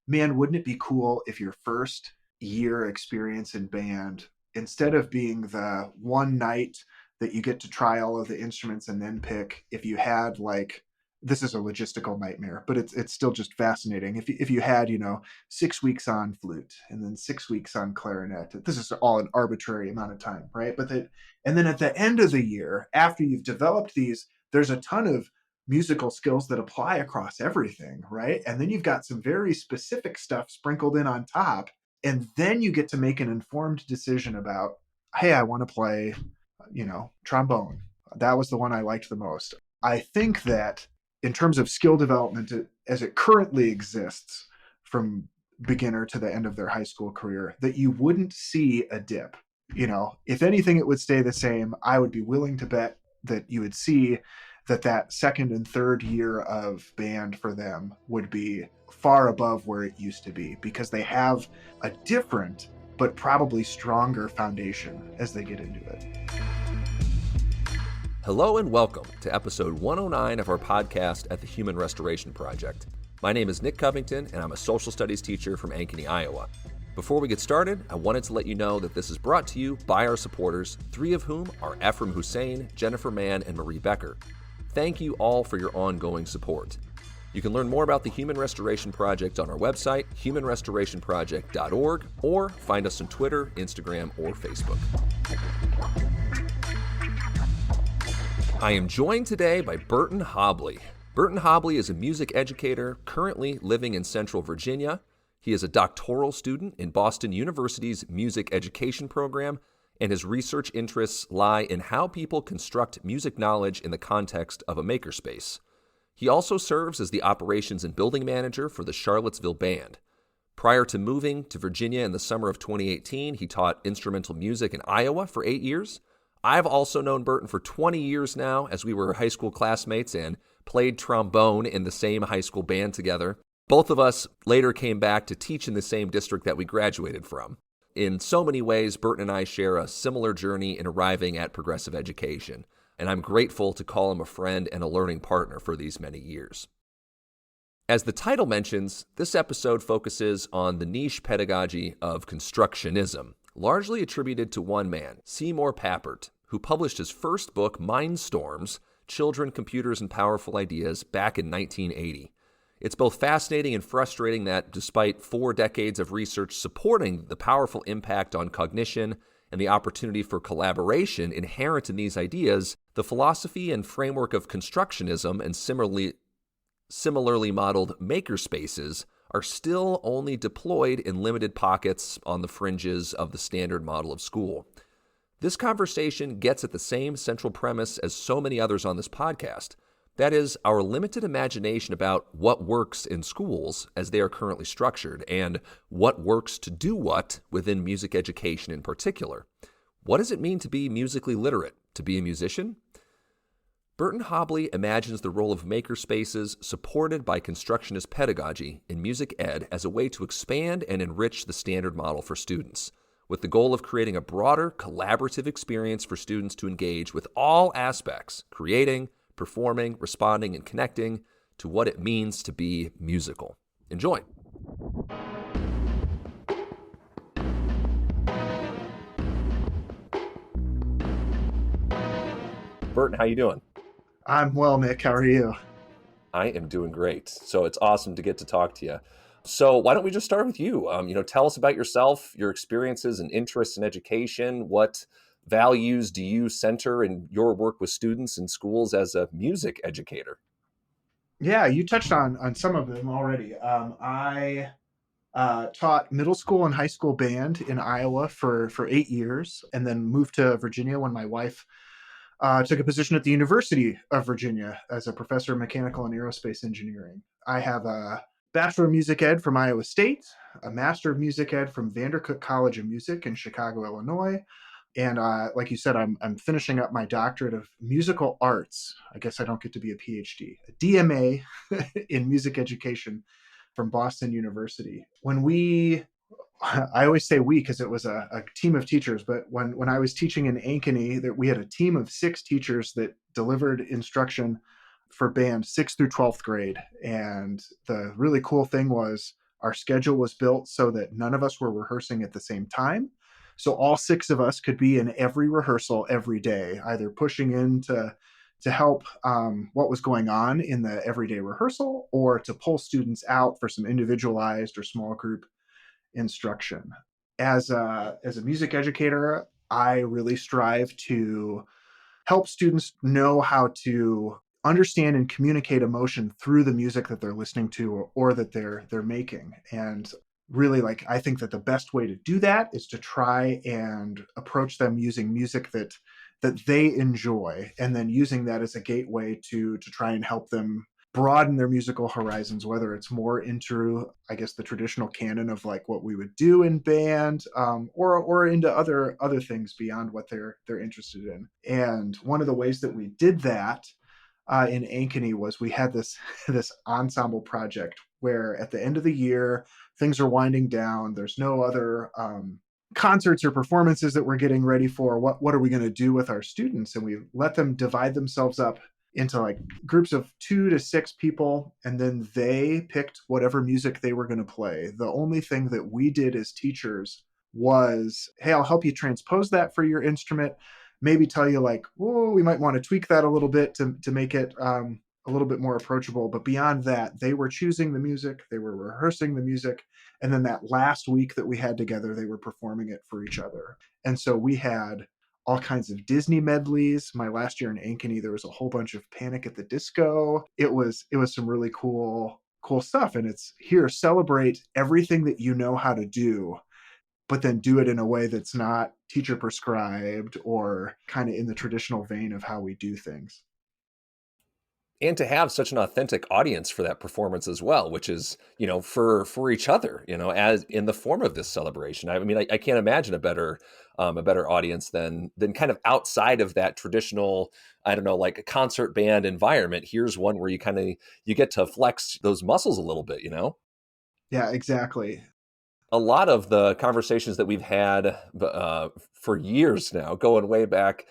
man, wouldn't it be cool if your first year experience in band, instead of being the one night that you get to try all of the instruments and then pick, if you had like, this is a logistical nightmare, but it's still just fascinating. If you had, 6 weeks on flute and then 6 weeks on clarinet, this is all an arbitrary amount of time, right? And then at the end of the year, after you've developed these, there's a ton of musical skills that apply across everything, right? And then you've got some very specific stuff sprinkled in on top. And then you get to make an informed decision about, hey, I want to play, trombone. That was the one I liked the most. I think that in terms of skill development, as it currently exists from beginner to the end of their high school career, that you wouldn't see a dip. If anything, it would stay the same. I would be willing to bet that you would see that second and third year of band for them would be far above where it used to be, because they have a different but probably stronger foundation as they get into it. Hello and welcome to episode 109 of our podcast at the Human Restoration Project. My name is Nick Covington, and I'm a social studies teacher from Ankeny, Iowa. Before we get started, I wanted to let you know that this is brought to you by our supporters, three of whom are Ephraim Hussein, Jennifer Mann, and Marie Becker. Thank you all for your ongoing support. You can learn more about the Human Restoration Project on our website, humanrestorationproject.org, or find us on Twitter, Instagram, or Facebook. I am joined today by Burton Hable. Burton Hable is a music educator currently living in Central Virginia. He is a doctoral student in Boston University's music education program, and his research interests lie in how people construct music knowledge in the context of a makerspace. He also serves as the operations and building manager for the Charlottesville Band. Prior to moving to Virginia in the summer of 2018, he taught instrumental music in Iowa for 8 years. I've also known Burton for 20 years now, as we were high school classmates and played trombone in the same high school band together. Both of us later came back to teach in the same district that we graduated from. In so many ways, Burton and I share a similar journey in arriving at progressive education, and I'm grateful to call him a friend and a learning partner for these many years. As the title mentions, this episode focuses on the niche pedagogy of Constructionism, largely attributed to one man, Seymour Papert, who published his first book, Mindstorms: Children, Computers, and Powerful Ideas, back in 1980. It's both fascinating and frustrating that despite 4 decades of research supporting the powerful impact on cognition and the opportunity for collaboration inherent in these ideas, the philosophy and framework of Constructionism and similarly modeled Makerspaces are still only deployed in limited pockets on the fringes of the standard model of school. This conversation gets at the same central premise as so many others on this podcast. That is, our limited imagination about what works in schools as they are currently structured, and what works to do what within music education in particular. What does it mean to be musically literate, to be a musician? Burton Hable imagines the role of makerspaces supported by constructionist pedagogy in music ed as a way to expand and enrich the standard model for students, with the goal of creating a broader, collaborative experience for students to engage with all aspects, creating, performing, responding, and connecting to what it means to be musical. Enjoy. Burton, how you doing? I'm well, Nick. How are you? I am doing great. So it's awesome to get to talk to you. So why don't we just start with you? Tell us about yourself, your experiences and interests in education. What values do you center in your work with students in schools as a music educator? Yeah, you touched on some of them already. I taught middle school and high school band in Iowa for 8 years, and then moved to Virginia when my wife took a position at the University of Virginia as a professor of mechanical and aerospace engineering. I have a Bachelor of Music Ed from Iowa State, a Master of Music Ed from Vandercook College of Music in Chicago, Illinois. And like you said, I'm finishing up my doctorate of musical arts. I guess I don't get to be a PhD, a DMA in music education from Boston University. I always say we because it was a team of teachers, but when I was teaching in Ankeny, that we had a team of 6 teachers that delivered instruction for band 6th through 12th grade. And the really cool thing was Our schedule was built so that none of us were rehearsing at the same time. So all six of us could be in every rehearsal every day, either pushing in to help what was going on in the everyday rehearsal or to pull students out for some individualized or small group instruction. As a music educator, I really strive to help students know how to understand and communicate emotion through the music that they're listening to or that they're making. And really, like, I think that the best way to do that is to try and approach them using music that they enjoy, and then using that as a gateway to try and help them broaden their musical horizons, whether it's more into, I guess, the traditional canon of like what we would do in band, or into other things beyond what they're interested in. And one of the ways that we did that in Ankeny was we had this this ensemble project where at the end of the year things are winding down. There's no other concerts or performances that we're getting ready for. What are we going to do with our students? And we let them divide themselves up into like groups of 2 to 6 people, and then they picked whatever music they were going to play. The only thing that we did as teachers was, hey, I'll help you transpose that for your instrument, maybe tell you like, oh, we might want to tweak that a little bit to make it a little bit more approachable. But beyond that, they were choosing the music, they were rehearsing the music, and then that last week that we had together, they were performing it for each other. And so we had all kinds of Disney medleys. My last year in Ankeny, there was a whole bunch of Panic at the Disco. It was some really cool stuff. And it's here, celebrate everything that you know how to do, but then do it in a way that's not teacher prescribed or kind of in the traditional vein of how we do things. And to have such an authentic audience for that performance as well, which is, for each other, as in the form of this celebration. I mean, I can't imagine a better audience than kind of outside of that traditional, I don't know, like a concert band environment. Here's one where you get to flex those muscles a little bit. Yeah, exactly. A lot of the conversations that we've had for years now, going way back,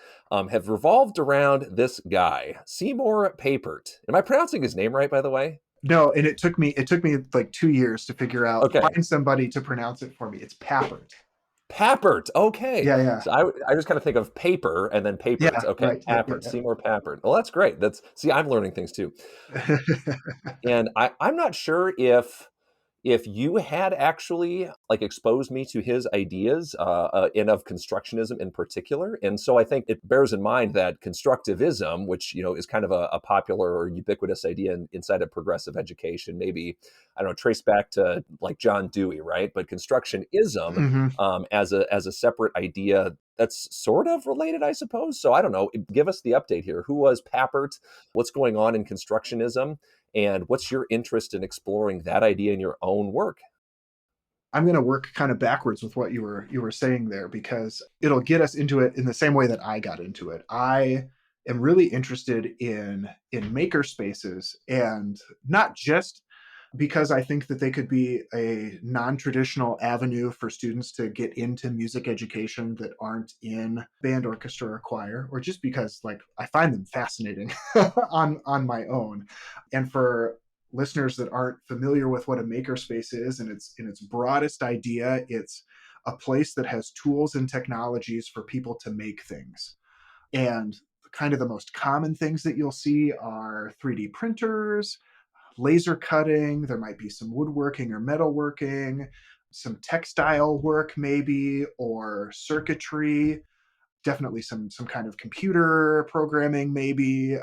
have revolved around this guy, Seymour Papert. Am I pronouncing his name right, by the way? No, and it took me like 2 years to figure out, Okay. find somebody to pronounce it for me. It's Papert. Papert. Okay. Yeah, yeah. So I just kind of think of paper and then Papert. Yeah, Okay. right. Yep, Papert, yep, Seymour Papert. Well, that's great. See, I'm learning things too. yep. And I'm not sure if you had actually like exposed me to his ideas and of constructionism in particular. And so I think it bears in mind that constructivism, which is kind of a popular or ubiquitous idea inside of progressive education, maybe, I don't know, trace back to like John Dewey, right? But constructionism, Hmm. as a separate idea, that's sort of related, I suppose. So I don't know. Give us the update here. Who was Papert? What's going on in constructionism? And what's your interest in exploring that idea in your own work? I'm going to work kind of backwards with what you were saying there, because it'll get us into it in the same way that I got into it. I am really interested in makerspaces, and not just because I think that they could be a non-traditional avenue for students to get into music education that aren't in band, orchestra, or choir, or just because like I find them fascinating on my own. And for listeners that aren't familiar with what a makerspace is, and its in its broadest idea, it's a place that has tools and technologies for people to make things. And kind of the most common things that you'll see are 3D printers, laser cutting, there might be some woodworking or metalworking, some textile work maybe, or circuitry, definitely some kind of computer programming maybe.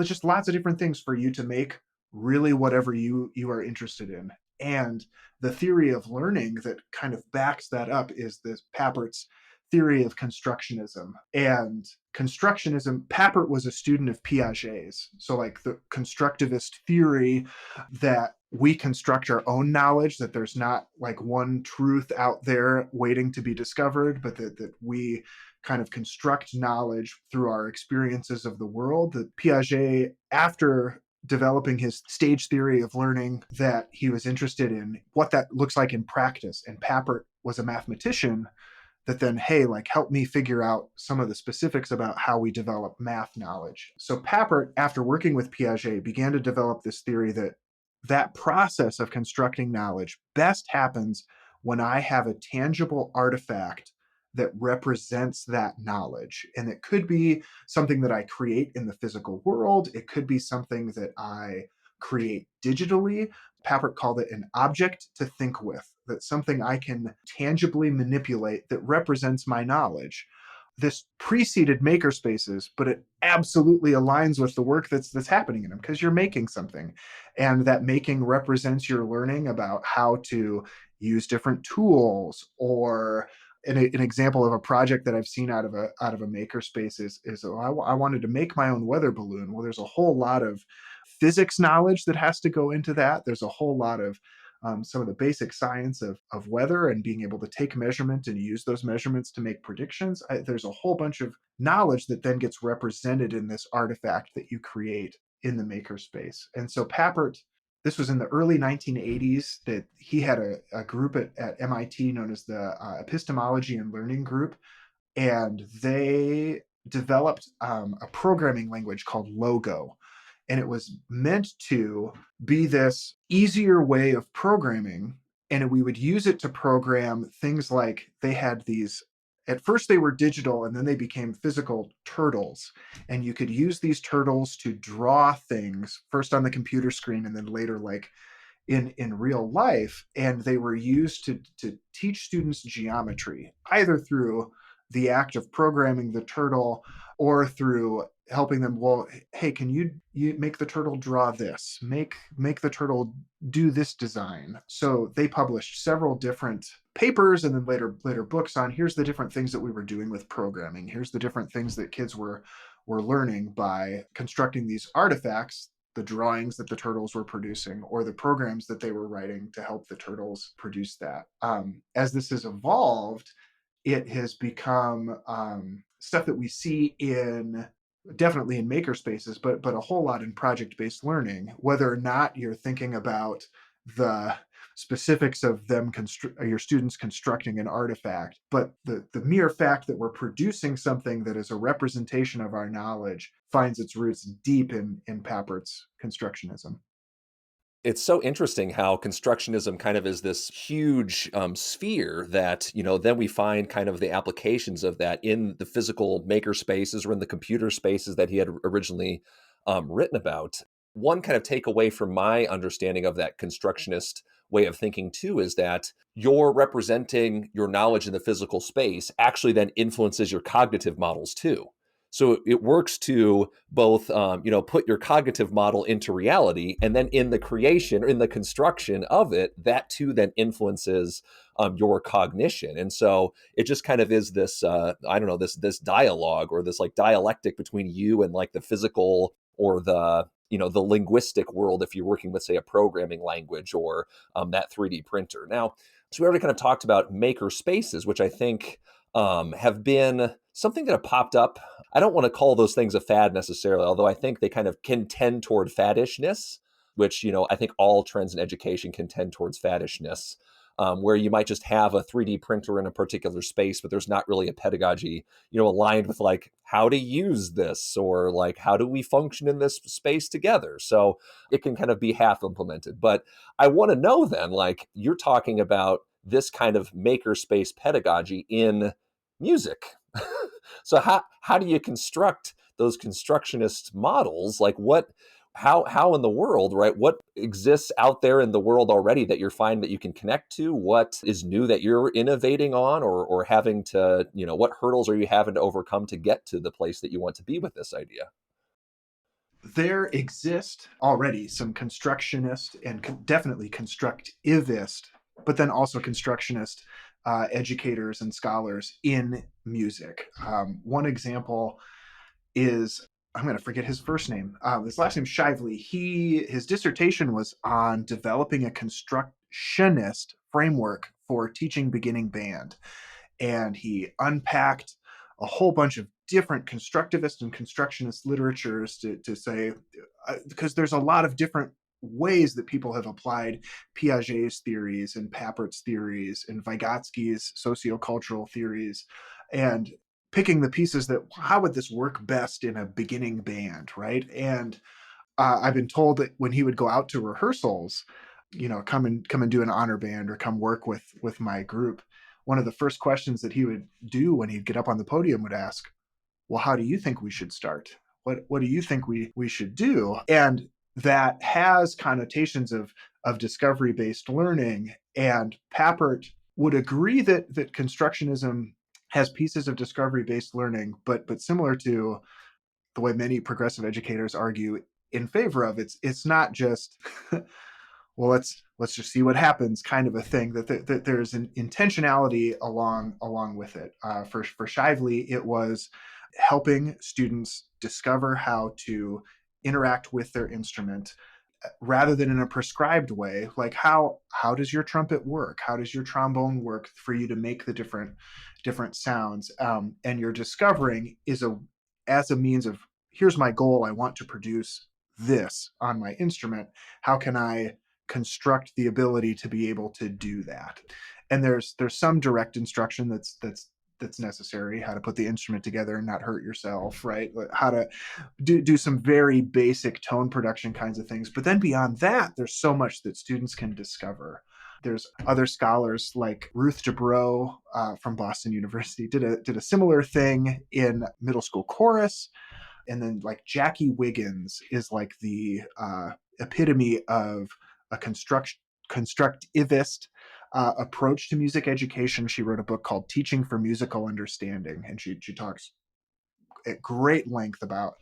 Just lots of different things for you to make really whatever you are interested in. And the theory of learning that kind of backs that up is this Papert's theory of constructionism. And constructionism, Papert was a student of Piaget's. So like the constructivist theory that we construct our own knowledge, that there's not like one truth out there waiting to be discovered, but that we kind of construct knowledge through our experiences of the world. That Piaget, after developing his stage theory of learning, that he was interested in what that looks like in practice. And Papert was a mathematician that then, hey, like help me figure out some of the specifics about how we develop math knowledge. So Papert, after working with Piaget, began to develop this theory that that process of constructing knowledge best happens when I have a tangible artifact that represents that knowledge. And it could be something that I create in the physical world, it could be something that I create digitally. Papert called it an object to think with, that's something I can tangibly manipulate that represents my knowledge. This preceded makerspaces, but it absolutely aligns with the work that's happening in them because you're making something, and that making represents your learning about how to use different tools. Or an example of a project that I've seen out of a makerspace is I wanted to make my own weather balloon. Well, there's a whole lot of physics knowledge that has to go into that. There's a whole lot of some of the basic science of weather and being able to take measurement and use those measurements to make predictions. There's a whole bunch of knowledge that then gets represented in this artifact that you create in the makerspace. And so Papert, this was in the early 1980s, that he had a group at MIT known as the Epistemology and Learning Group, and they developed a programming language called Logo. And it was meant to be this easier way of programming. And we would use it to program things like they had these, at first they were digital and then they became physical turtles. And you could use these turtles to draw things first on the computer screen and then later like in real life. And they were used to teach students geometry, either through the act of programming the turtle or through helping them, well, hey, can you make the turtle draw this, make the turtle do this design. So they published several different papers and then later books on, here's the different things that we were doing with programming, here's the different things that kids were learning by constructing these artifacts, the drawings that the turtles were producing or the programs that they were writing to help the turtles produce that. As this has evolved, it has become stuff that we see in, definitely in makerspaces, but a whole lot in project-based learning, whether or not you're thinking about the specifics of them your students constructing an artifact, but the mere fact that we're producing something that is a representation of our knowledge finds its roots deep in Papert's constructionism. It's so interesting how constructionism kind of is this huge sphere that, then we find kind of the applications of that in the physical maker spaces or in the computer spaces that he had originally written about. One kind of takeaway from my understanding of that constructionist way of thinking too is that you're representing your knowledge in the physical space actually then influences your cognitive models too. So it works to both, put your cognitive model into reality, and then in the creation, in the construction of it, that too then influences your cognition. And so it just kind of is this, this dialogue or this like dialectic between you and like the physical or the linguistic world if you're working with, say, a programming language or that 3D printer. Now, so we already kind of talked about maker spaces, which I think have been something that have popped up. I don't want to call those things a fad necessarily, although I think they kind of can tend toward faddishness, which, I think all trends in education can tend towards faddishness, where you might just have a 3D printer in a particular space, but there's not really a pedagogy, aligned with like how to use this or like how do we function in this space together. So it can kind of be half implemented. But I want to know then, like you're talking about this kind of makerspace pedagogy in music. So how do you construct those constructionist models? Like how in the world, right? What exists out there in the world already that you're finding that you can connect to? What is new that you're innovating on or having to, what hurdles are you having to overcome to get to the place that you want to be with this idea? There exist already some constructionist and definitely constructivist, but then also constructionist educators and scholars in music. One example is, I'm going to forget his first name. His last name Shively. His dissertation was on developing a constructionist framework for teaching beginning band, and he unpacked a whole bunch of different constructivist and constructionist literatures to say, because there's a lot of different ways that people have applied Piaget's theories and Papert's theories and Vygotsky's sociocultural theories, and picking the pieces that, how would this work best in a beginning band, right? And I've been told that when he would go out to rehearsals, come and do an honor band or come work with my group, one of the first questions that he would do when he'd get up on the podium would ask, "Well, how do you think we should start? What do you think we should do?" And that has connotations of discovery based learning. And Papert would agree that constructionism has pieces of discovery based learning, but similar to the way many progressive educators argue in favor of, it's not just well, let's just see what happens kind of a thing. That there's an intentionality along with it. For Shively, it was helping students discover how to interact with their instrument rather than in a prescribed way. Like how does your trumpet work? How does your trombone work for you to make the different sounds? And you're discovering is a as a means of, here's my goal. I want to produce this on my instrument. How can I construct the ability to be able to do that? And there's some direct instruction that's necessary, how to put the instrument together and not hurt yourself, right? How to do some very basic tone production kinds of things. But then beyond that, there's so much that students can discover. There's other scholars like Ruth Dubrow from Boston University did a similar thing in middle school chorus. And then like Jackie Wiggins is like the epitome of a constructivist approach to music education. She wrote a book called Teaching for Musical Understanding, and she talks at great length about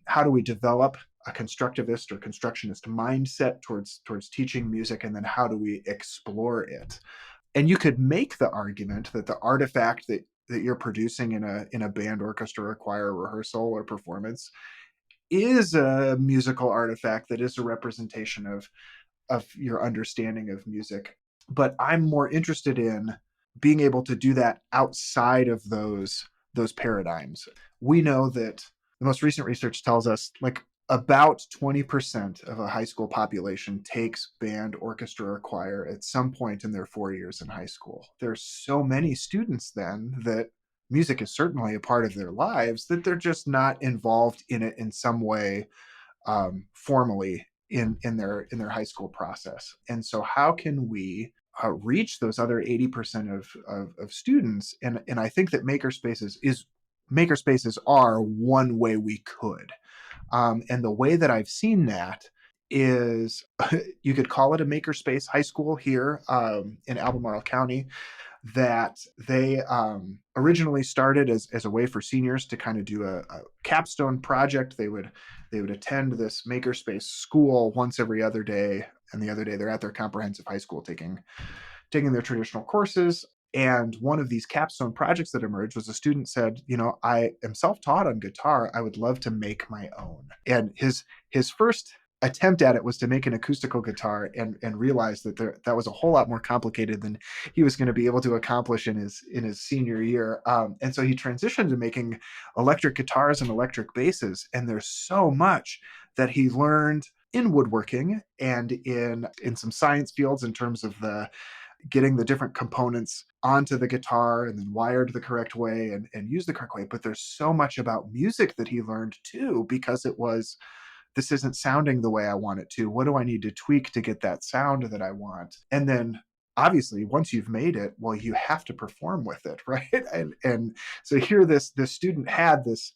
how do we develop a constructivist or constructionist mindset towards teaching music, and then how do we explore it. And you could make the argument that the artifact that you're producing in a band, orchestra, or choir, rehearsal, or performance is a musical artifact that is a representation of your understanding of music. But I'm more interested in being able to do that outside of those paradigms. We know that the most recent research tells us like about 20% of a high school population takes band, orchestra, or choir at some point in their 4 years in high school. There's so many students then that music is certainly a part of their lives, that they're just not involved in it in some way formally in their high school process. And so how can we reach those other 80% of students? And I think that makerspaces are one way we could. And the way that I've seen that is you could call it a makerspace high school here in Albemarle County, that they originally started as a way for seniors to kind of do a capstone project. They would attend this makerspace school once every other day, and the other day they're at their comprehensive high school taking their traditional courses. And one of these capstone projects that emerged was a student said, I am self-taught on guitar. I would love to make my own. And his first attempt at it was to make an acoustical guitar, and realized that was a whole lot more complicated than he was going to be able to accomplish in his senior year. And so he transitioned to making electric guitars and electric basses. And there's so much that he learned in woodworking and in some science fields in terms of the getting the different components onto the guitar and then wired the correct way and used the correct way. But there's so much about music that he learned too, because it was, this isn't sounding the way I want it to. What do I need to tweak to get that sound that I want? And then obviously once you've made it, well, you have to perform with it, right? And so here this student had this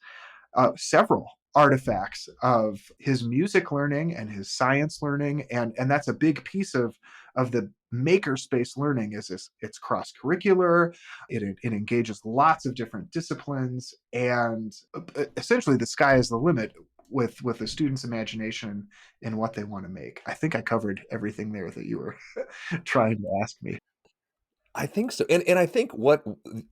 several artifacts of his music learning and his science learning, and that's a big piece of the makerspace learning. Is this, it's cross curricular, it engages lots of different disciplines, and essentially the sky is the limit with the student's imagination and what they want to make. I think I covered everything there that you were trying to ask me. I think so. And I think what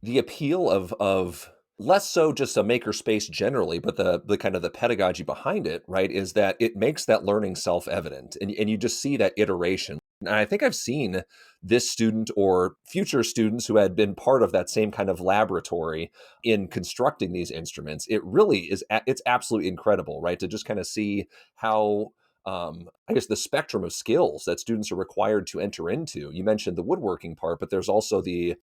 the appeal of less so just a makerspace generally, but the kind of the pedagogy behind it, right, is that it makes that learning self-evident. And you just see that iteration. And I think I've seen this student or future students who had been part of that same kind of laboratory in constructing these instruments. It really is, it's absolutely incredible, right? To just kind of see how I guess the spectrum of skills that students are required to enter into. You mentioned the woodworking part, but there's also the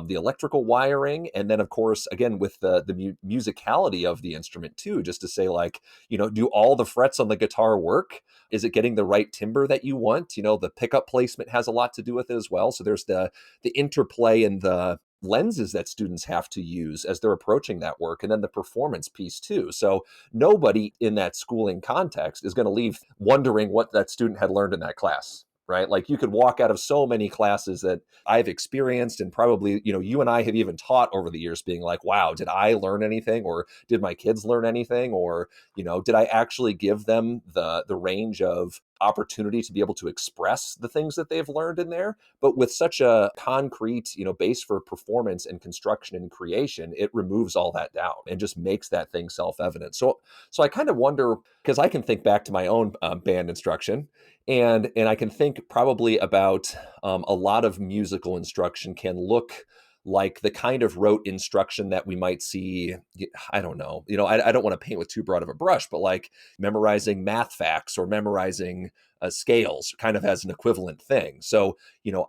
the electrical wiring, and then of course, again, with the musicality of the instrument too, just to say like, do all the frets on the guitar work? Is it getting the right timbre that you want? The pickup placement has a lot to do with it as well. So there's the interplay and the lenses that students have to use as they're approaching that work, and then the performance piece too. So nobody in that schooling context is going to leave wondering what that student had learned in that class, right? Like you could walk out of so many classes that I've experienced, and probably, you and I have even taught over the years, being like, wow, did I learn anything? Or did my kids learn anything? Or, did I actually give them the range of opportunity to be able to express the things that they've learned in there? But with such a concrete, base for performance and construction and creation, it removes all that down and just makes that thing self-evident. So I kind of wonder, because I can think back to my own band instruction, and I can think probably about a lot of musical instruction can look like the kind of rote instruction that we might see. I don't know, I don't want to paint with too broad of a brush, but like memorizing math facts or memorizing scales kind of as an equivalent thing. So,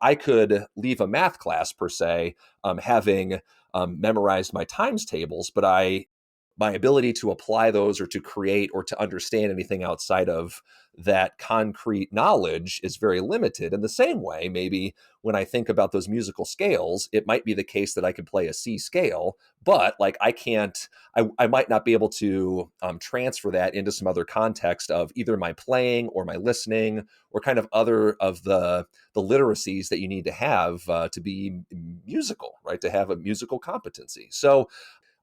I could leave a math class per se, having memorized my times tables, but my ability to apply those or to create or to understand anything outside of that concrete knowledge is very limited. In the same way, maybe when I think about those musical scales, it might be the case that I could play a C scale, but like I might not be able to transfer that into some other context of either my playing or my listening, or kind of other of the literacies that you need to have to be musical, right? To have a musical competency. So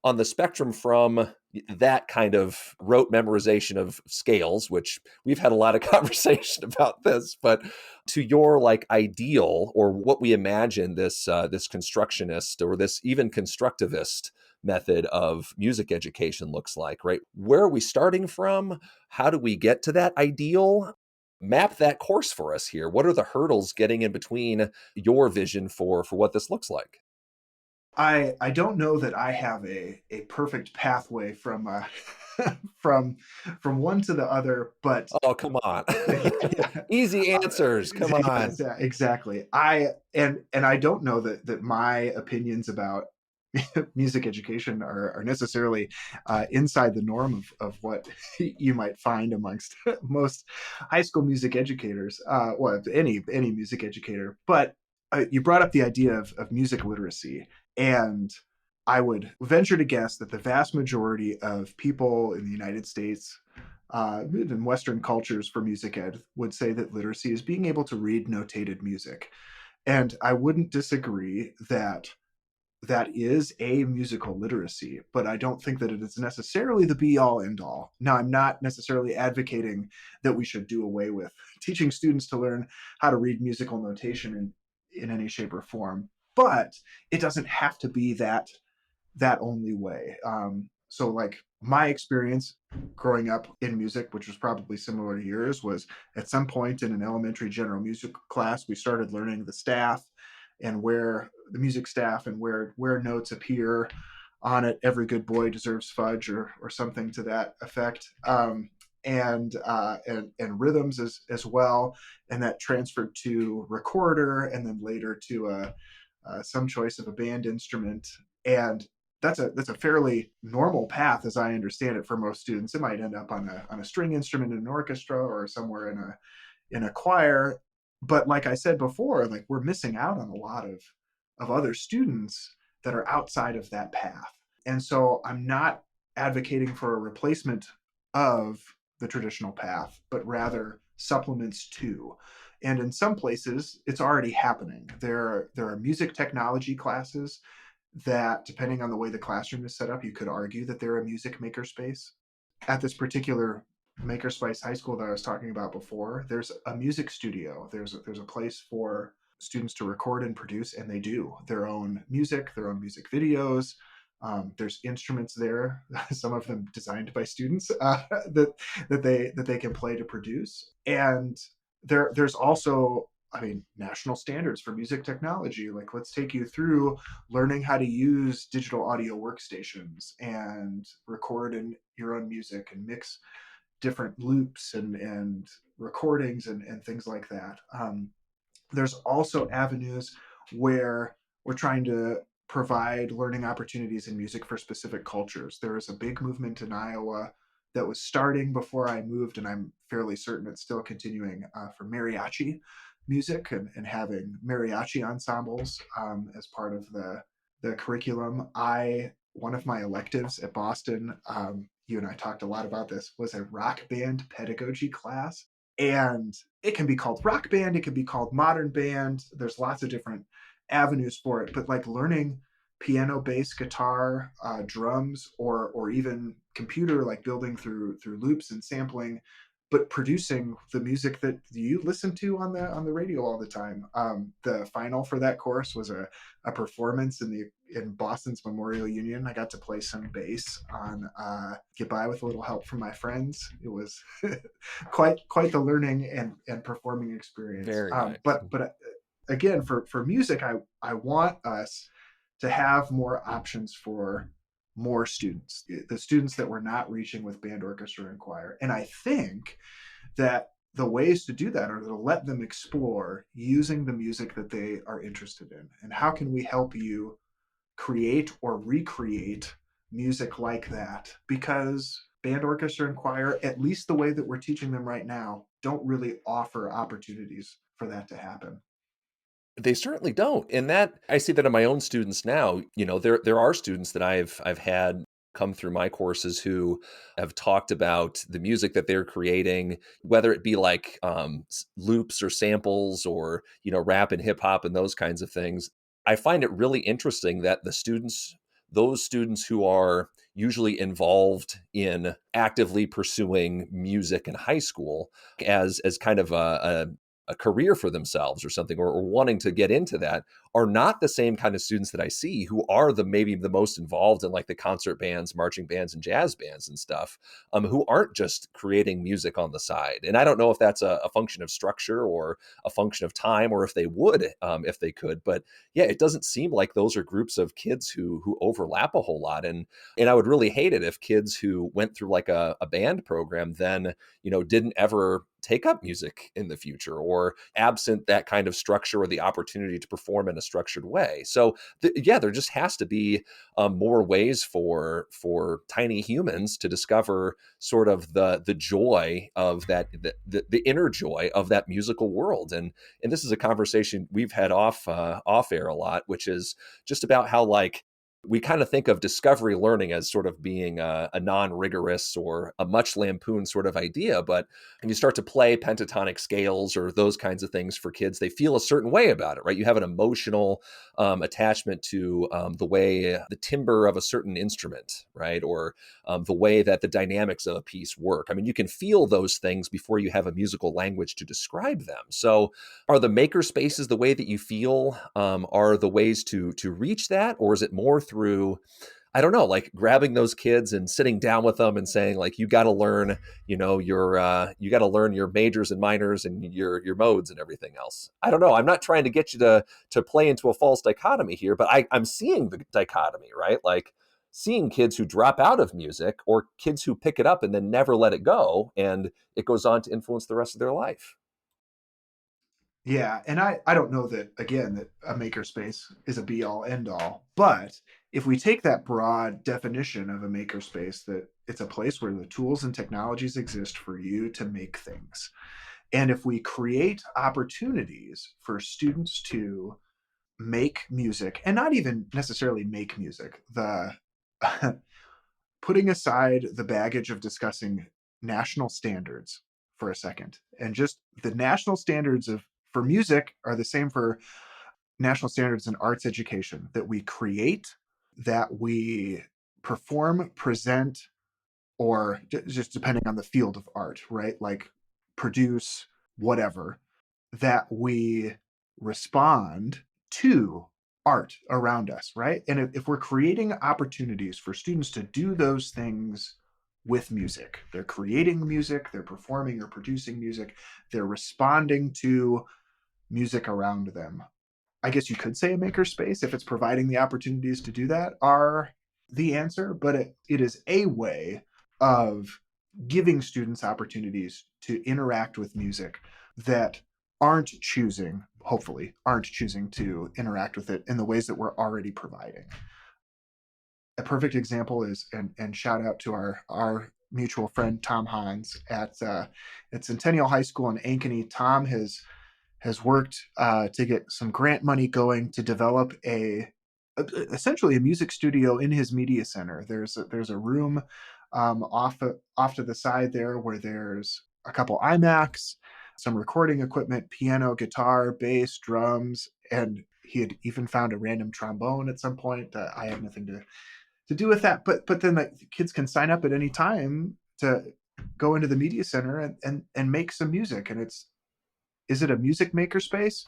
on the spectrum from that kind of rote memorization of scales, which we've had a lot of conversation about this, but to your like ideal, or what we imagine this constructionist or this even constructivist method of music education looks like, right? Where are we starting from? How do we get to that ideal? Map that course for us here. What are the hurdles getting in between your vision for what this looks like? I don't know that I have a perfect pathway from from from one to the other, but Oh, come on. yeah, Easy answers. Come yes, on. yeah, exactly. And I don't know that my opinions about music education are necessarily inside the norm of what you might find amongst most high school music educators, well, any music educator. But you brought up the idea of music literacy, and I would venture to guess that the vast majority of people in the United States, in Western cultures for music ed, would say that literacy is being able to read notated music. And I wouldn't disagree that that is a musical literacy, but I don't think that it is necessarily the be all end all. Now, I'm not necessarily advocating that we should do away with teaching students to learn how to read musical notation in any shape or form, but it doesn't have to be that only way. So, like my experience growing up in music, which was probably similar to yours, was at some point in an elementary general music class, we started learning the staff and where the music staff and where notes appear on it. Every good boy deserves fudge, or something to that effect. And rhythms as well, and that transferred to recorder, and then later to some choice of a band instrument. And that's a fairly normal path, as I understand it, for most students. It might end up on a string instrument in an orchestra, or somewhere in a choir. But like I said before, like we're missing out on a lot of other students that are outside of that path. And so I'm not advocating for a replacement of the traditional path, but rather supplements to. And in some places, it's already happening. There are music technology classes that, depending on the way the classroom is set up, you could argue that they're a music makerspace. At this particular Makerspace high school that I was talking about before, there's a music studio. There's a place for students to record and produce, and they do their own music, their own music videos. There's instruments there, some of them designed by students, that they can play to produce. And there's also, I mean, national standards for music technology. Like, let's take you through learning how to use digital audio workstations and record in your own music and mix different loops and recordings and things like that. There's also avenues where we're trying to provide learning opportunities in music for specific cultures. There is a big movement in Iowa that was starting before I moved, and I'm fairly certain it's still continuing, for mariachi music and having mariachi ensembles as part of the curriculum. One of my electives at Boston, you and I talked a lot about this, was a rock band pedagogy class. And it can be called rock band, it can be called modern band. There's lots of different avenues for it, but like learning piano, bass, guitar, drums, or even computer, like building through loops and sampling, but producing the music that you listen to on the radio all the time. The final for that course was a performance in Boston's Memorial Union. I got to play some bass on "Get By with a Little Help from My Friends." It was quite the learning and performing experience. Very nice. But again, for music, I want us to have more options for more students, the students that we're not reaching with band, orchestra, and choir. And I think that the ways to do that are to let them explore using the music that they are interested in. And how can we help you create or recreate music like that? Because band, orchestra, and choir, at least the way that we're teaching them right now, don't really offer opportunities for that to happen. They certainly don't. And that I see that in my own students now. There are students that I've had come through my courses who have talked about the music that they're creating, whether it be like loops or samples or rap and hip hop and those kinds of things. I find it really interesting that those students who are usually involved in actively pursuing music in high school as kind of a career for themselves or something, or wanting to get into that, are not the same kind of students that I see who are maybe the most involved in like the concert bands, marching bands, and jazz bands and stuff, who aren't just creating music on the side. And I don't know if that's a function of structure or a function of time, or if they would, if they could. But yeah, it doesn't seem like those are groups of kids who overlap a whole lot. And I would really hate it if kids who went through like a band program then didn't ever take up music in the future, or absent that kind of structure or the opportunity to perform in a structured way. So there just has to be more ways for tiny humans to discover sort of the joy of that, the inner joy of that musical world. And this is a conversation we've had off air a lot, which is just about how like we kind of think of discovery learning as sort of being a non-rigorous or a much lampooned sort of idea. But when you start to play pentatonic scales or those kinds of things for kids, they feel a certain way about it, right? You have an emotional attachment to the way the timbre of a certain instrument, right? Or the way that the dynamics of a piece work. I mean, you can feel those things before you have a musical language to describe them. So are the makerspaces the way that you feel are the ways to reach that? Or is it more through, I don't know, like grabbing those kids and sitting down with them and saying like, you got to learn, you got to learn your majors and minors and your modes and everything else. I don't know. I'm not trying to get you to play into a false dichotomy here, but I'm seeing the dichotomy, right? Like seeing kids who drop out of music or kids who pick it up and then never let it go, and it goes on to influence the rest of their life. Yeah, and I don't know that, again, that a makerspace is a be all end all, but if we take that broad definition of a makerspace, that it's a place where the tools and technologies exist for you to make things. And if we create opportunities for students to make music, and not even necessarily make music, the putting aside the baggage of discussing national standards for a second, and just the national standards of for music are the same for national standards in arts education, that we create, that we perform, present, or just depending on the field of art, right? Like produce, whatever, that we respond to art around us, right? And if we're creating opportunities for students to do those things with music, they're creating music, they're performing or producing music, they're responding to music around them. I guess you could say a makerspace, if it's providing the opportunities to do that, are the answer, but it is a way of giving students opportunities to interact with music that hopefully aren't choosing to interact with it in the ways that we're already providing. A perfect example is, and shout out to our mutual friend Tom Hines at Centennial High School in Ankeny. Tom has worked to get some grant money going to develop essentially a music studio in his media center. There's a room off to the side there where there's a couple iMacs, some recording equipment, piano, guitar, bass, drums, and he had even found a random trombone at some point. I had nothing to do with that, but then the kids can sign up at any time to go into the media center and make some music. And is it a music maker space?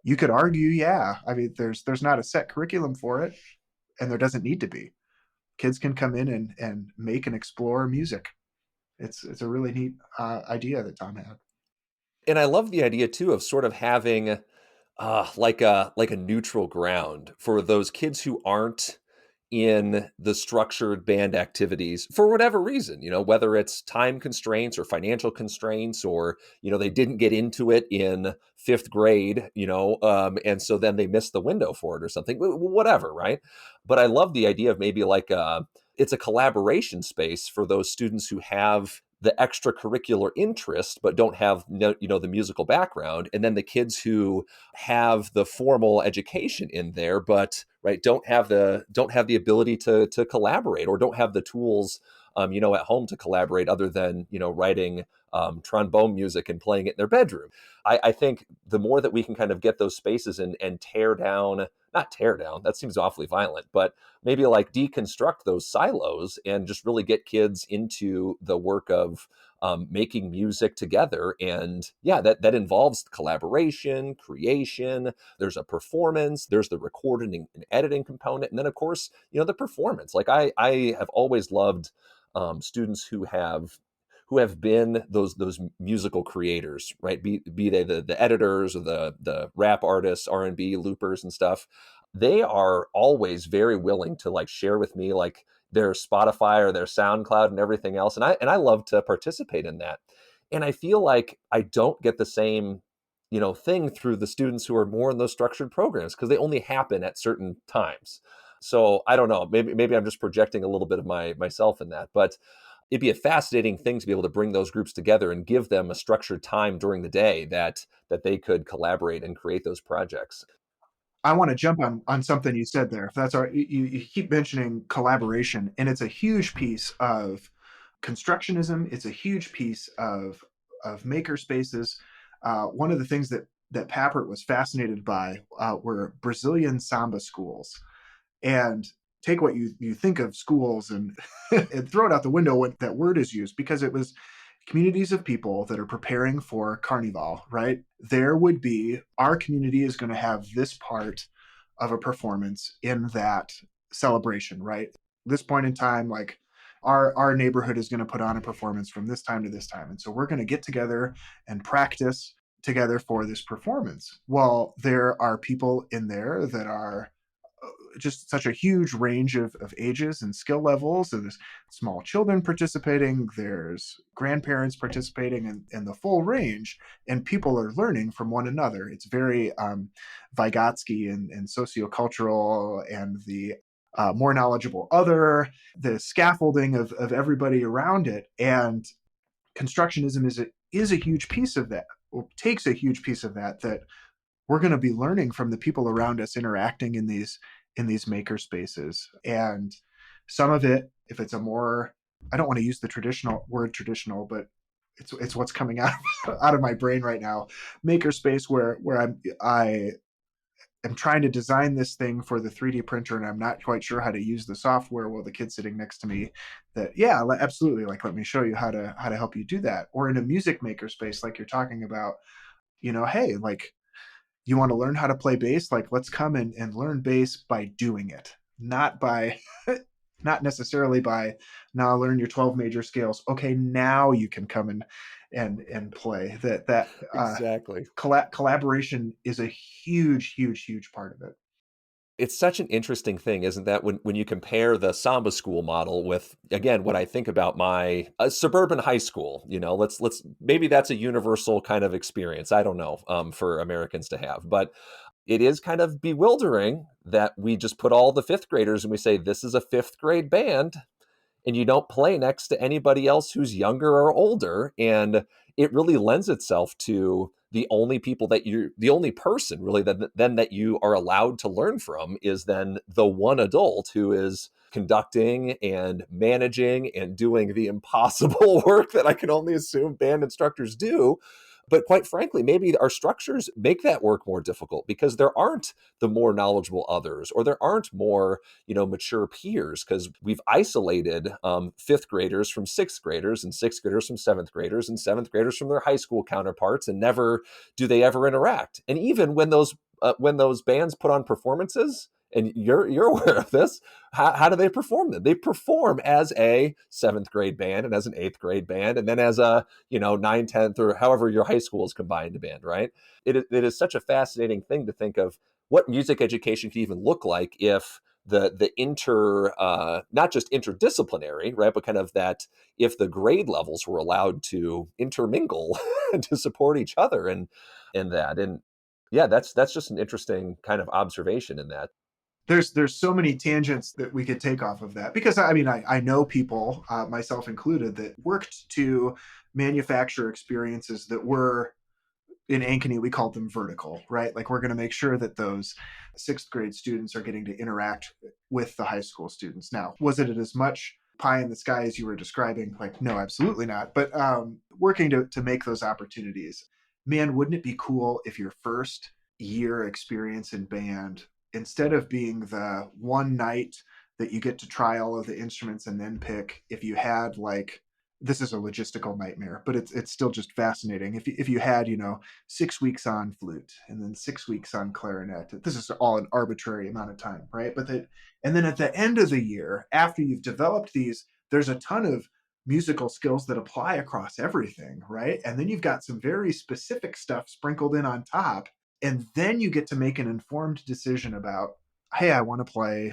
You could argue, yeah. I mean, there's not a set curriculum for it, and there doesn't need to be. Kids can come in and make and explore music. It's a really neat idea that Tom had. And I love the idea too of sort of having like a neutral ground for those kids who aren't in the structured band activities for whatever reason, whether it's time constraints or financial constraints, or they didn't get into it in fifth grade, and so then they missed the window for it or something, whatever, right? But I love the idea of maybe like it's a collaboration space for those students who have the extracurricular interest but don't have the musical background, and then the kids who have the formal education in there but right don't have the ability to collaborate, or don't have the tools at home to collaborate other than writing trombone music and playing it in their bedroom. I think the more that we can kind of get those spaces and tear down, not tear down, that seems awfully violent, but maybe like deconstruct those silos and just really get kids into the work of making music together. And yeah, that involves collaboration, creation. There's a performance, there's the recording and editing component, and then of course the performance. Like I have always loved students who have been those musical creators, right? Be they the editors or the rap artists, R&B loopers and stuff. They are always very willing to like share with me like their Spotify or their SoundCloud and everything else, and I love to participate in that. And I feel like I don't get the same thing through the students who are more in those structured programs because they only happen at certain times. So I don't know. Maybe I'm just projecting a little bit of myself in that, but it'd be a fascinating thing to be able to bring those groups together and give them a structured time during the day that they could collaborate and create those projects. I want to jump on something you said there. If that's all right, you keep mentioning collaboration, and it's a huge piece of constructionism. It's a huge piece of makerspaces. One of the things that Papert was fascinated by were Brazilian samba schools, and take what you think of schools and and throw it out the window when that word is used, because it was communities of people that are preparing for Carnival, right? There would be, our community is going to have this part of a performance in that celebration, right? This point in time, like our neighborhood is going to put on a performance from this time to this time. And so we're going to get together and practice together for this performance. Well, there are people in there that are just such a huge range of ages and skill levels. So there's small children participating, there's grandparents participating, and the full range. And people are learning from one another. It's very Vygotsky and sociocultural, and the more knowledgeable other, the scaffolding of everybody around it. And constructionism is a huge piece of that, or takes a huge piece of that we're going to be learning from the people around us interacting in these maker spaces. And some of it, if it's a more, I don't want to use the traditional word traditional, but it's what's coming out out of my brain right now, maker space, where I am trying to design this thing for the 3D printer and I'm not quite sure how to use the software. Well, the kid sitting next to me, that yeah, absolutely, like let me show you how to help you do that. Or in a music maker space like you're talking about, hey, like, you want to learn how to play bass, like let's come and learn bass by doing it, not by not necessarily by, now learn your 12 major scales, okay, now you can come and play that. Exactly. Collaboration is a huge part of it. It's such an interesting thing, isn't that, when you compare the samba school model with, again, what I think about my suburban high school. Let's maybe that's a universal kind of experience. I don't know, for Americans to have, but it is kind of bewildering that we just put all the fifth graders and we say, this is a fifth grade band, and you don't play next to anybody else who's younger or older. And it really lends itself to the only person really that you are allowed to learn from is then the one adult who is conducting and managing and doing the impossible work that I can only assume band instructors do. But quite frankly, maybe our structures make that work more difficult because there aren't the more knowledgeable others, or there aren't more, mature peers, because we've isolated fifth graders from sixth graders, and sixth graders from seventh graders, and seventh graders from their high school counterparts, and never do they ever interact. And even when those bands put on performances, and you're aware of this, how do they perform them? They perform as a seventh grade band, and as an eighth grade band, and then as a, 9th, 10th, or however your high school is combined band, right? It is such a fascinating thing to think of what music education could even look like if the not just interdisciplinary, right, but kind of that, if the grade levels were allowed to intermingle to support each other, and yeah, that's just an interesting kind of observation in that. There's so many tangents that we could take off of that, because I mean, I know people, myself included, that worked to manufacture experiences that were, in Ankeny we called them vertical, right? Like, we're going to make sure that those sixth grade students are getting to interact with the high school students. Now, was it as much pie in the sky as you were describing? Like, no, absolutely not. But working to make those opportunities. Man, wouldn't it be cool if your first year experience in band, instead of being the one night that you get to try all of the instruments and then pick, if you had, like, this is a logistical nightmare, but it's still just fascinating. If you had, 6 weeks on flute and then 6 weeks on clarinet, this is all an arbitrary amount of time, right? And then at the end of the year, after you've developed these, there's a ton of musical skills that apply across everything, right? And then you've got some very specific stuff sprinkled in on top, and then you get to make an informed decision about, hey, I want to play,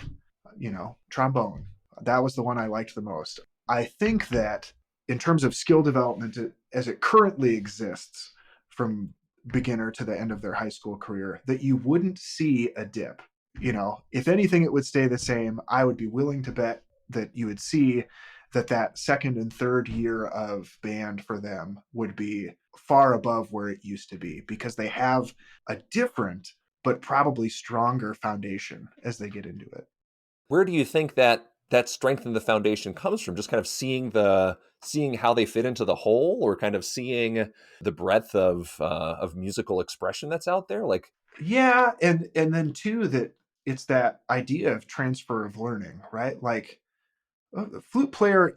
trombone. That was the one I liked the most. I think that in terms of skill development as it currently exists from beginner to the end of their high school career, that you wouldn't see a dip. If anything, it would stay the same. I would be willing to bet that you would see that second and third year of band for them would be far above where it used to be, because they have a different but probably stronger foundation as they get into it. Where do you think that strength in the foundation comes from? Just kind of seeing how they fit into the whole, or kind of seeing the breadth of musical expression that's out there? Like, Yeah, and then too, that it's that idea of transfer of learning, right? Like, the flute player,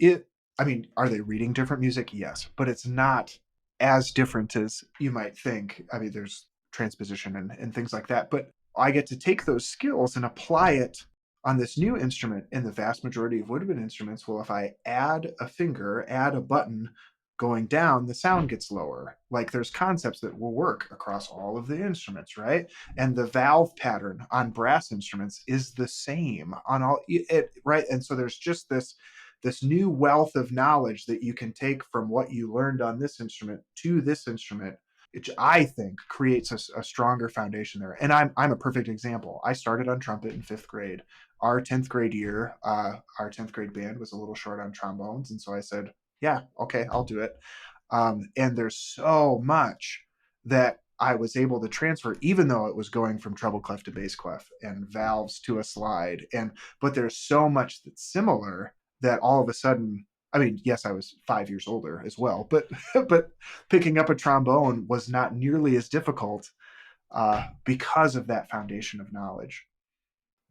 I mean, are they reading different music? Yes, but it's not as different as you might think. I mean, there's transposition and things like that, but I get to take those skills and apply it on this new instrument. And the vast majority of woodwind instruments, well, if I add a finger, add a button going down, the sound gets lower. Like, there's concepts that will work across all of the instruments, right? And the valve pattern on brass instruments is the same on all it, right? And so there's just this new wealth of knowledge that you can take from what you learned on this instrument to this instrument, which I think creates a stronger foundation there. And I'm a perfect example. I started on trumpet in fifth grade. Our 10th grade year, our 10th grade band was a little short on trombones, and so I said, yeah, okay, I'll do it. And there's so much that I was able to transfer, even though it was going from treble clef to bass clef and valves to a slide. But there's so much that's similar that all of a sudden, I mean, yes, I was 5 years older as well, but but picking up a trombone was not nearly as difficult because of that foundation of knowledge.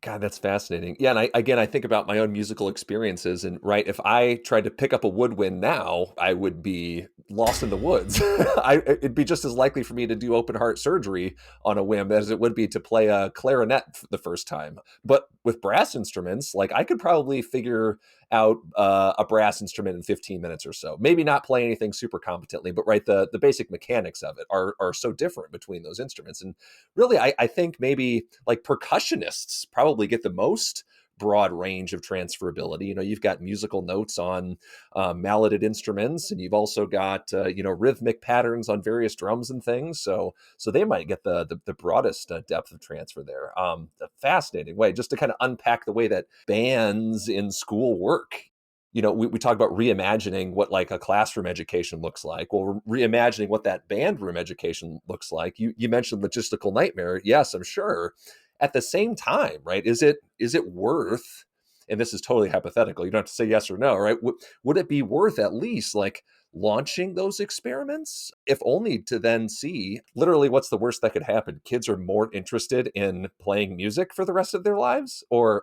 God, that's fascinating. Yeah, and I think about my own musical experiences, and right, if I tried to pick up a woodwind now, I would be lost in the woods. It'd be just as likely for me to do open heart surgery on a whim as it would be to play a clarinet the first time. But with brass instruments, like, I could probably figure out a brass instrument in 15 minutes or so. Maybe not play anything super competently, but right, the basic mechanics of it are so different between those instruments. And really, I think maybe like percussionists probably get the most broad range of transferability. You've got musical notes on malleted instruments, and you've also got rhythmic patterns on various drums and things. So they might get the broadest depth of transfer there. A fascinating way just to kind of unpack the way that bands in school work. We talk about reimagining what like a classroom education looks like. Well, reimagining what that band room education looks like. You mentioned logistical nightmare. Yes, I'm sure. At the same time, right? Is it worth? And this is totally hypothetical. You don't have to say yes or no, right? Would it be worth at least like launching those experiments, if only to then see literally what's the worst that could happen? Kids are more interested in playing music for the rest of their lives, or,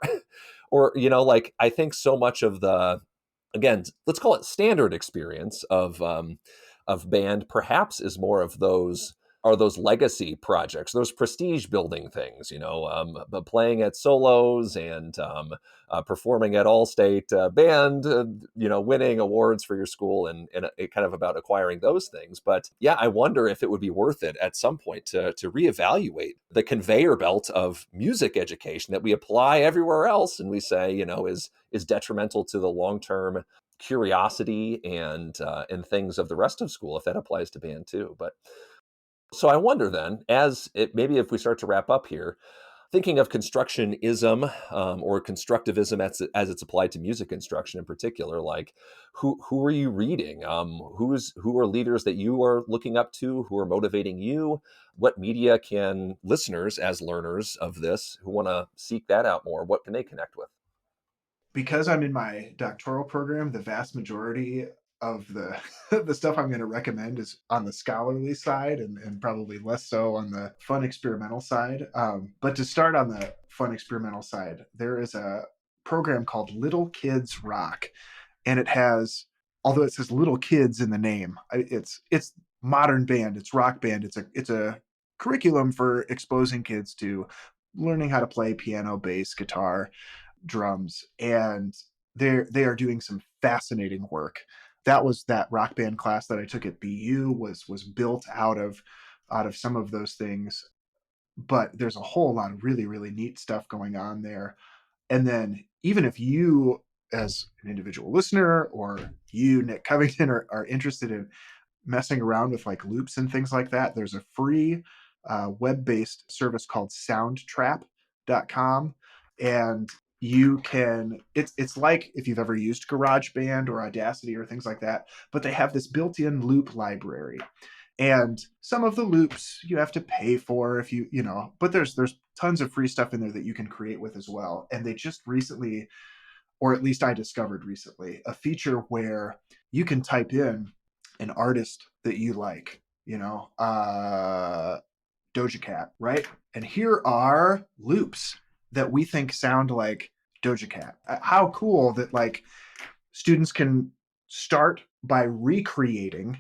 or like I think so much of the, again, let's call it standard experience of band, perhaps is more of those are those legacy projects, those prestige building things, but playing at solos and performing at All-State Band, winning awards for your school and it kind of about acquiring those things. But yeah, I wonder if it would be worth it at some point to reevaluate the conveyor belt of music education that we apply everywhere else and we say, is detrimental to the long-term curiosity and things of the rest of school, if that applies to band too. But so I wonder then, maybe if we start to wrap up here, thinking of constructionism or constructivism as it's applied to music instruction in particular, like who are you reading? Who are leaders that you are looking up to? Who are motivating you? What media can listeners, as learners of this, who want to seek that out more, what can they connect with? Because I'm in my doctoral program, the vast majority of the the stuff I'm going to recommend is on the scholarly side and probably less so on the fun experimental side. But to start on the fun experimental side, there is a program called Little Kids Rock, and it has, although it says Little Kids in the name, it's modern band, it's rock band, it's a curriculum for exposing kids to learning how to play piano, bass, guitar, drums, and they are doing some fascinating work. That rock band class that I took at BU was built out of some of those things, but there's a whole lot of really really neat stuff going on there. And then even if you as an individual listener or you Nick Covington are interested in messing around with like loops and things like that, there's a free web-based service called soundtrap.com, and you can it's like if you've ever used GarageBand or Audacity or things like that, but they have this built-in loop library. And some of the loops you have to pay for if but there's tons of free stuff in there that you can create with as well. And they just recently, or at least I discovered recently, a feature where you can type in an artist that you like, Doja Cat, right? And here are loops that we think sound like Doja Cat. How cool that like students can start by recreating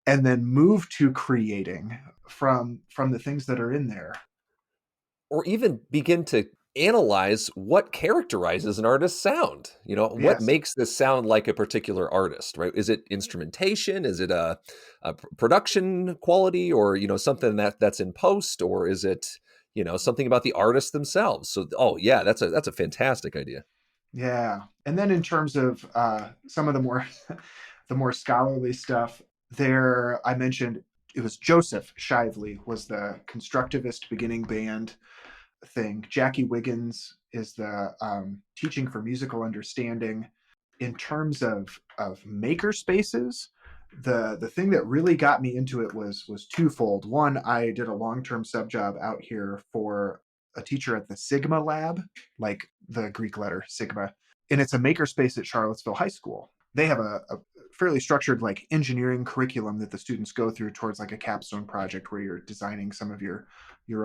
and then move to creating from the things that are in there. Or even begin to analyze what characterizes an artist's sound. What Yes. makes this sound like a particular artist, right? Is it instrumentation? Is it a production quality, or something that's in post, or is it something about the artist themselves? So, oh yeah, that's a fantastic idea. Yeah. And then in terms of some of the more the more scholarly stuff, there I mentioned it was Joseph Shively was the constructivist beginning band thing. Jackie Wiggins is the teaching for musical understanding. In terms of makerspaces, the thing that really got me into it was twofold. One, I did a long-term sub job out here for a teacher at the Sigma Lab, like the Greek letter Sigma, and it's a makerspace at Charlottesville High School. They have a fairly structured like engineering curriculum that the students go through towards like a capstone project where you're designing some of your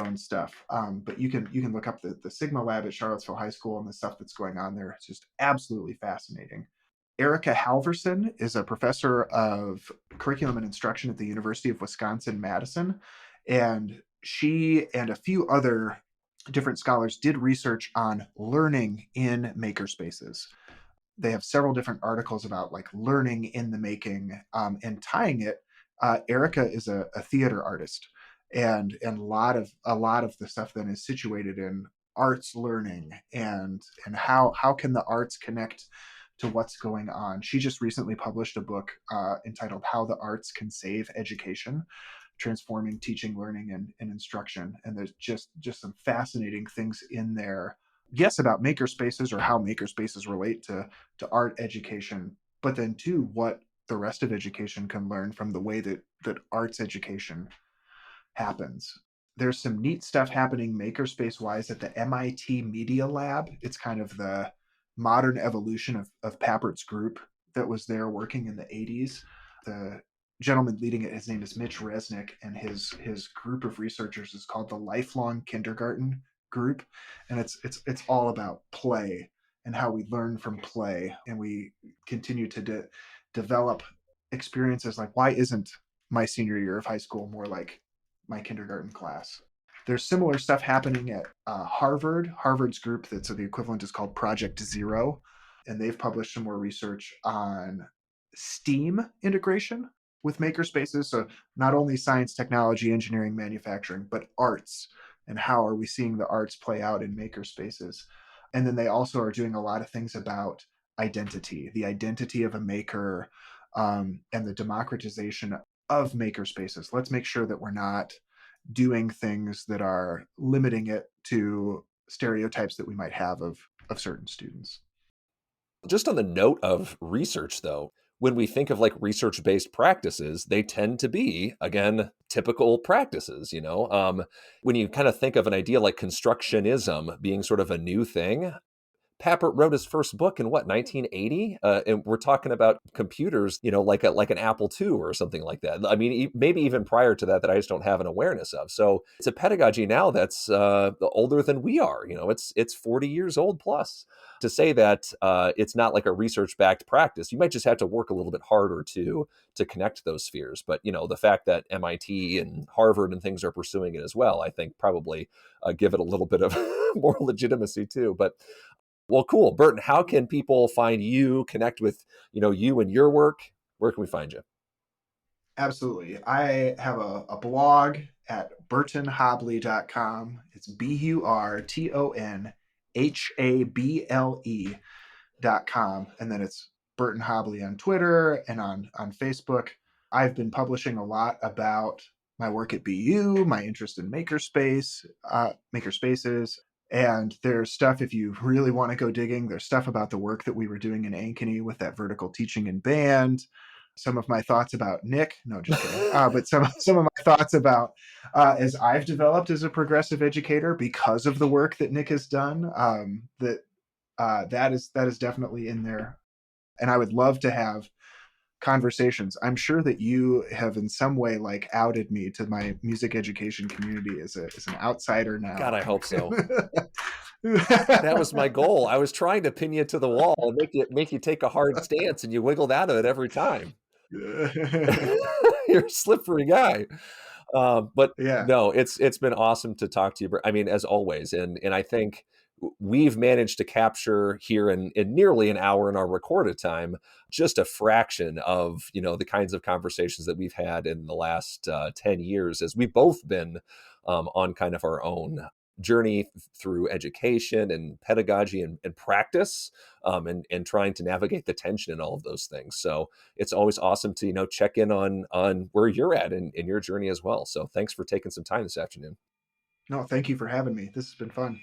own stuff. But you can look up the Sigma Lab at Charlottesville High School and the stuff that's going on there. It's just absolutely fascinating. Erica Halverson is a professor of curriculum and instruction at the University of Wisconsin-Madison, and she and a few other different scholars did research on learning in makerspaces. they have several different articles about like learning in the making, and tying it. Erica is a theater artist, and a lot of the stuff then is situated in arts learning, and how can the arts connect to what's going on. She just recently published a book entitled "How the Arts Can Save Education: Transforming Teaching, Learning, and Instruction." And there's just some fascinating things in there. Yes, about makerspaces or how makerspaces relate to art education, but then too what the rest of education can learn from the way that arts education happens. There's some neat stuff happening makerspace wise at the MIT Media Lab. It's kind of the modern evolution of Pappert's group that was there working in the 80s. The gentleman leading it, his name is Mitch Resnick, and his group of researchers is called the Lifelong Kindergarten Group. And it's all about play and how we learn from play, and we continue to develop experiences like, why isn't my senior year of high school more like my kindergarten class? There's similar stuff happening at Harvard. Harvard's group, that's the equivalent, is called Project Zero, and they've published some more research on STEAM integration with makerspaces. So not only science, technology, engineering, manufacturing, but arts, and how are we seeing the arts play out in makerspaces. And then they also are doing a lot of things about identity, the identity of a maker, and the democratization of makerspaces. Let's make sure that we're not doing things that are limiting it to stereotypes that we might have of certain students. Just on the note of research, though, when we think of like research-based practices, they tend to be, again, typical practices, when you kind of think of an idea like constructionism being sort of a new thing. Papert wrote his first book in what, 1980? And we're talking about computers, like an Apple II or something like that. I mean, maybe even prior to that I just don't have an awareness of. So it's a pedagogy now that's older than we are. It's 40 years old plus. To say that it's not like a research-backed practice, you might just have to work a little bit harder to connect those spheres. But the fact that MIT and Harvard and things are pursuing it as well, I think probably give it a little bit of more legitimacy too. But well, cool. Burton, how can people find you, connect with, you and your work? Where can we find you? Absolutely. I have a blog at burtonhable.com. It's BurtonHable.com. And then it's Burton Hable on Twitter and on Facebook. I've been publishing a lot about my work at BU, my interest in makerspaces. And there's stuff, if you really want to go digging, there's stuff about the work that we were doing in Ankeny with that vertical teaching and band. Some of my thoughts about Nick, no, just kidding. But some of my thoughts about as I've developed as a progressive educator because of the work that Nick has done. That is definitely in there, and I would love to have conversations. I'm sure that you have in some way like outed me to my music education community as an outsider now. God, I hope so. That was my goal. I was trying to pin you to the wall and make you take a hard stance, and you wiggled out of it every time. You're a slippery guy. But yeah, no, it's been awesome to talk to you. I mean, as always, and I think we've managed to capture here in nearly an hour in our recorded time, just a fraction of, the kinds of conversations that we've had in the last 10 years, as we've both been on kind of our own journey through education and pedagogy and practice, and trying to navigate the tension in all of those things. So it's always awesome to, check in on where you're at in your journey as well. So thanks for taking some time this afternoon. No, thank you for having me. This has been fun.